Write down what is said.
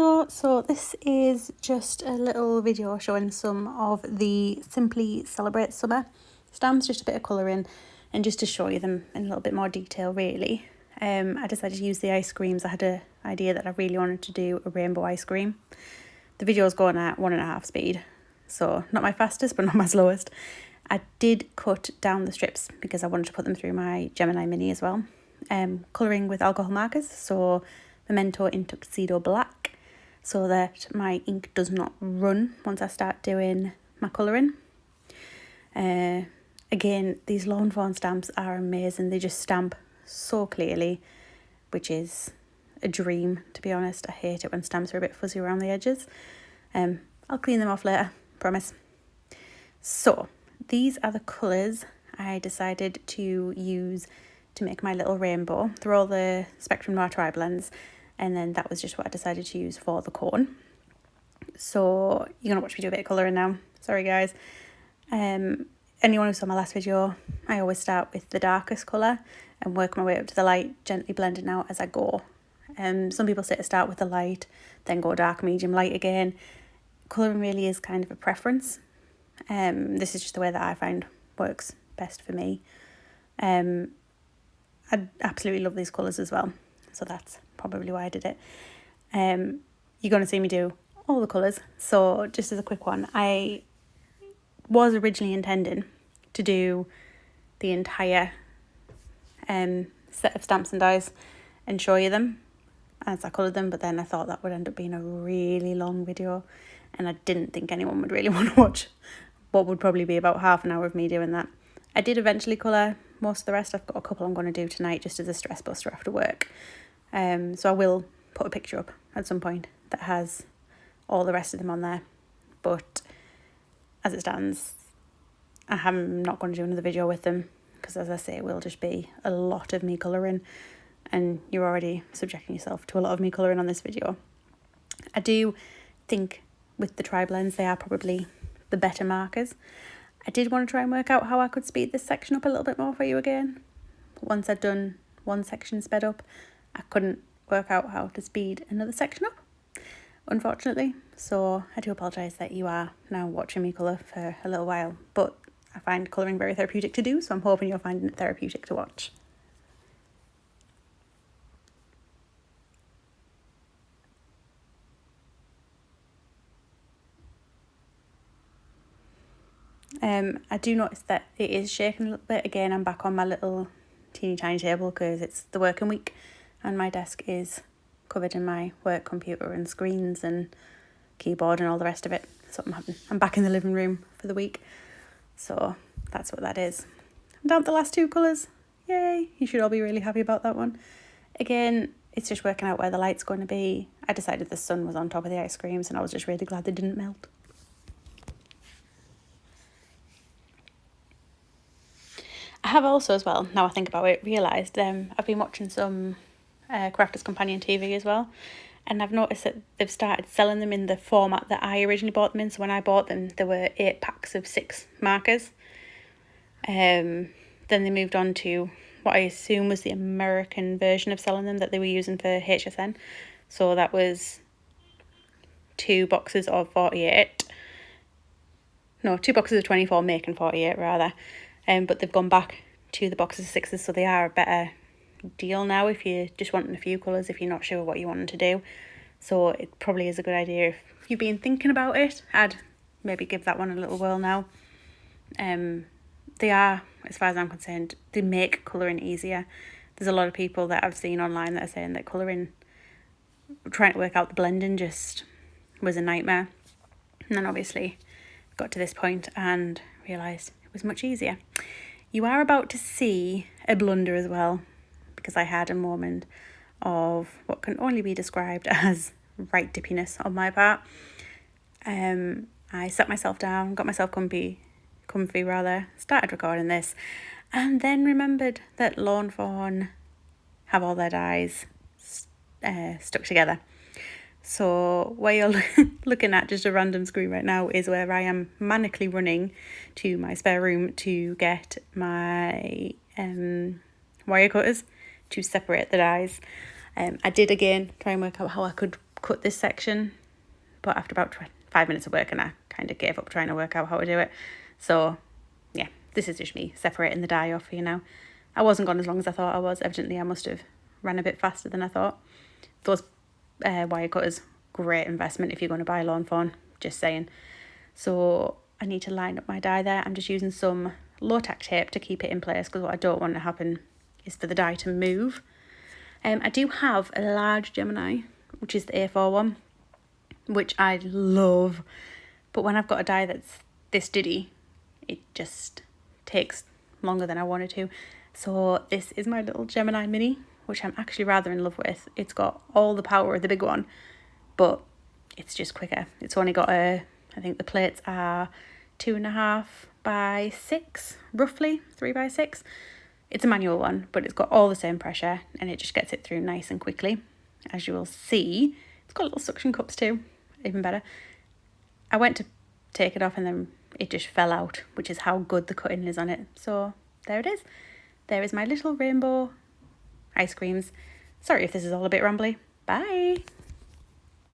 Hello, so this is just a little video showing some of the Simply Celebrate Summer stamps, just a bit of colouring and just to show you them in a little bit more detail really. I decided to use the ice creams. I had an idea that I really wanted to do a rainbow ice cream. The video is going at 1.5 speed, so not my fastest but not my slowest. I did cut down the strips because I wanted to put them through my Gemini Mini as well. Colouring with alcohol markers, so Memento in Tuxedo Black, so that my ink does not run once I start doing my colouring. Again, these Lawn Fawn stamps are amazing. They just stamp so clearly, which is a dream, to be honest. I hate it when stamps are a bit fuzzy around the edges. I'll clean them off later, promise. So these are the colours I decided to use to make my little rainbow. They're all the Spectrum Noir Tri-Blends, and then that was just what I decided to use for the cone. So you're gonna watch me do a bit of colouring now. Sorry guys. Anyone who saw my last video, I always start with the darkest colour and work my way up to the light, gently blending out as I go. Some people say to start with the light, then go dark, medium, light again. Colouring really is kind of a preference. This is just the way that I find works best for me. I absolutely love these colours as well, so that's probably why I did it. You're going to see me do all the colours, so just as a quick one, I was originally intending to do the entire set of stamps and dies and show you them as I coloured them, but then I thought that would end up being a really long video and I didn't think anyone would really want to watch what would probably be about half an hour of me doing that. I did eventually colour most of the rest. I've got a couple I'm going to do tonight just as a stress buster after work. So I will put a picture up at some point that has all the rest of them on there. But as it stands, I'm not going to do another video with them because, as I say, it will just be a lot of me colouring and you're already subjecting yourself to a lot of me colouring on this video. I do think with the Tri-Blends they are probably the better markers. I did want to try and work out how I could speed this section up a little bit more for you again. Once I'd done one section sped up, I couldn't work out how to speed another section up, unfortunately. So I do apologise that you are now watching me colour for a little while, but I find colouring very therapeutic to do, so I'm hoping you're finding it therapeutic to watch. I do notice that it is shaking a little bit. Again, I'm back on my little teeny tiny table because it's the working week and my desk is covered in my work computer and screens and keyboard and all the rest of it. So I'm back in the living room for the week. So that's what that is. I'm down to the last two colours. Yay! You should all be really happy about that one. Again, it's just working out where the light's going to be. I decided the sun was on top of the ice creams and I was just really glad they didn't melt. I have also as well, now I think about it, realised I've been watching some Crafters Companion TV as well, and I've noticed that they've started selling them in the format that I originally bought them in. So when I bought them, there were 8 packs of 6 markers. Then they moved on to what I assume was the American version of selling them that they were using for HSN. So that was 2 boxes of 48. No, 2 boxes of 24, making 48 rather. But they've gone back to the boxes of 6s, so they are a better deal now if you're just wanting a few colours, if you're not sure what you want to do. So it probably is a good idea if you've been thinking about it. I'd maybe give that one a little whirl now. They are, as far as I'm concerned, they make colouring easier. There's a lot of people that I've seen online that are saying that colouring, trying to work out the blending just was a nightmare. And then obviously got to this point and realised it was much easier. You are about to see a blunder as well, because I had a moment of what can only be described as right dippiness on my part. I sat myself down, got myself comfy rather, started recording this, and then remembered that Lawn Fawn have all their dies stuck together. So where you're looking at just a random screen right now is where I am manically running to my spare room to get my wire cutters to separate the dies. I did again try and work out how I could cut this section, but after about 5 minutes of working, I kind of gave up trying to work out how to do it. So yeah, this is just me separating the dye off, you know. I wasn't gone as long as I thought I was. Evidently I must have ran a bit faster than I thought. Those wire cutters, great investment if you're going to buy Lawn Fawn, just saying. So I need to line up my dye there. I'm just using some low tack tape to keep it in place, because what I don't want to happen is for the dye to move. I do have a large Gemini, which is the A4 one, which I love, but when I've got a dye that's this diddy, it just takes longer than I wanted to. So this is my little Gemini Mini, which I'm actually rather in love with. It's got all the power of the big one, but it's just quicker. It's only got I think the plates are 2.5 by 6, roughly 3 by 6. It's a manual one, but it's got all the same pressure and it just gets it through nice and quickly. As you will see, it's got little suction cups too, even better. I went to take it off and then it just fell out, which is how good the cutting is on it. So there it is. There is my little rainbow ice creams. Sorry if this is all a bit rambly. Bye.